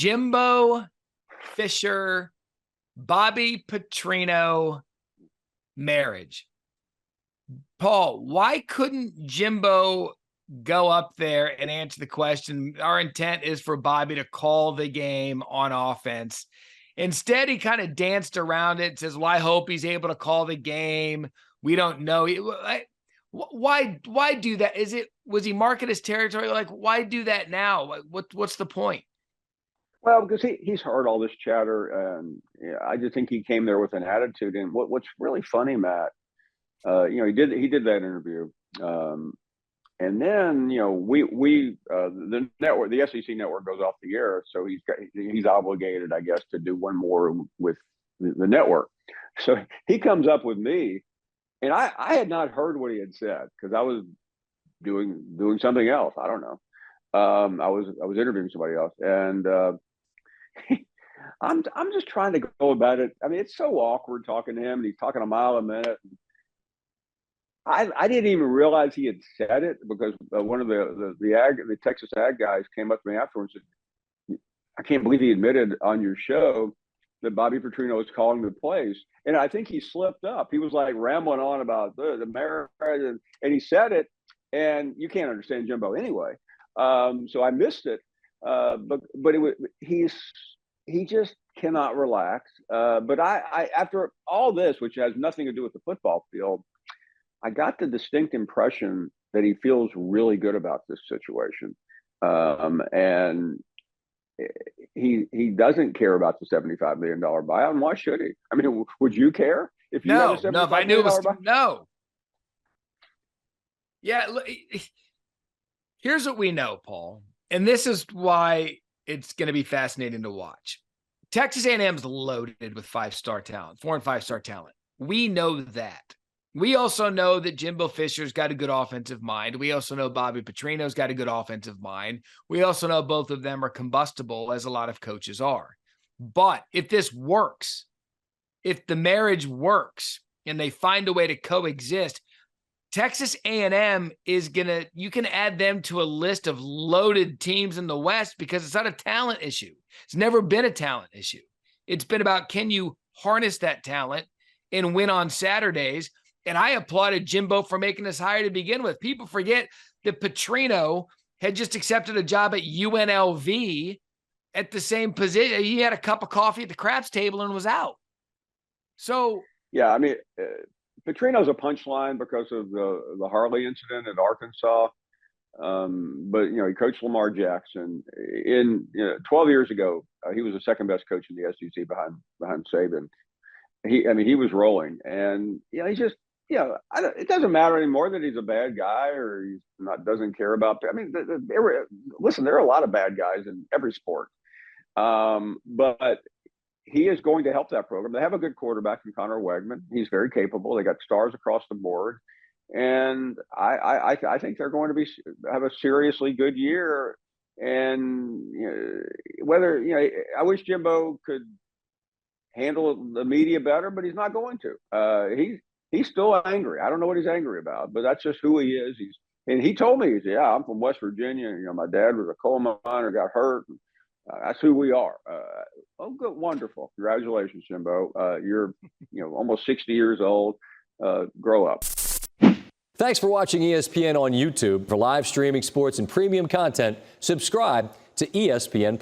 Jimbo Fisher, Bobby Petrino marriage. Paul, why couldn't Jimbo go up there and answer the question? Our intent is for Bobby to call the game on offense. Instead, he kind of danced around it and says, well, I hope he's able to call the game. We don't know. Why do that? Was he marking his territory? Like, why do that now? What's the point? Well, because he's heard all this chatter, and I just think he came there with an attitude. And what's really funny, Matt, he did that interview, and then the network, the SEC network, goes off the air, so he's obligated, I guess, to do one more with the network. So he comes up with me, and I had not heard what he had said because I was doing something else. I don't know. I was interviewing somebody else, and I'm just trying to go about it. I mean, it's so awkward talking to him, and he's talking a mile a minute. I didn't even realize he had said it because one of the Texas Ag guys came up to me afterwards and said, I can't believe he admitted on your show that Bobby Petrino is calling the plays. And I think he slipped up. He was like rambling on about the marriage, and he said it, and you can't understand Jimbo anyway. So I missed it. But he just cannot relax. But I after all this, which has nothing to do with the football field, I got the distinct impression that he feels really good about this situation. And he doesn't care about the $75 million buyout. And why should he? I mean, would you care if you had a $75 if I knew it was buyout? No. Yeah. Here's what we know, Paul, and this is why it's going to be fascinating to watch. Texas A&M's loaded with 5-star talent, 4 and 5-star talent. We know that. We also know that Jimbo Fisher's got a good offensive mind. We also know Bobby Petrino's got a good offensive mind. We also know both of them are combustible, as a lot of coaches are. But if this works, if the marriage works and they find a way to coexist, Texas A&M you can add them to a list of loaded teams in the West because it's not a talent issue. It's never been a talent issue. It's been about, can you harness that talent and win on Saturdays? And I applauded Jimbo for making this hire to begin with. People forget that Petrino had just accepted a job at UNLV at the same position. He had a cup of coffee at the craps table and was out. So, yeah, I mean, Petrino's a punchline because of the Harley incident at Arkansas. But, he coached Lamar Jackson. 12 years ago, he was the second best coach in the SEC behind Saban. He was rolling. And, he just, it doesn't matter anymore that he's a bad guy or he's doesn't care about. I mean, listen, there are a lot of bad guys in every sport. But he is going to help that program. They have a good quarterback in Connor Wegman. He's very capable. They got stars across the board. And I think they're going to have a seriously good year. And I wish Jimbo could handle the media better, but he's not going to. He's still angry. I don't know what he's angry about, but that's just who he is. And he told me, I'm from West Virginia. My dad was a coal miner, got hurt. That's who we are. Oh, good, wonderful. Congratulations, Jimbo. You're almost 60 years old. Grow up. Thanks for watching ESPN on YouTube. For live streaming sports and premium content, subscribe to ESPN+.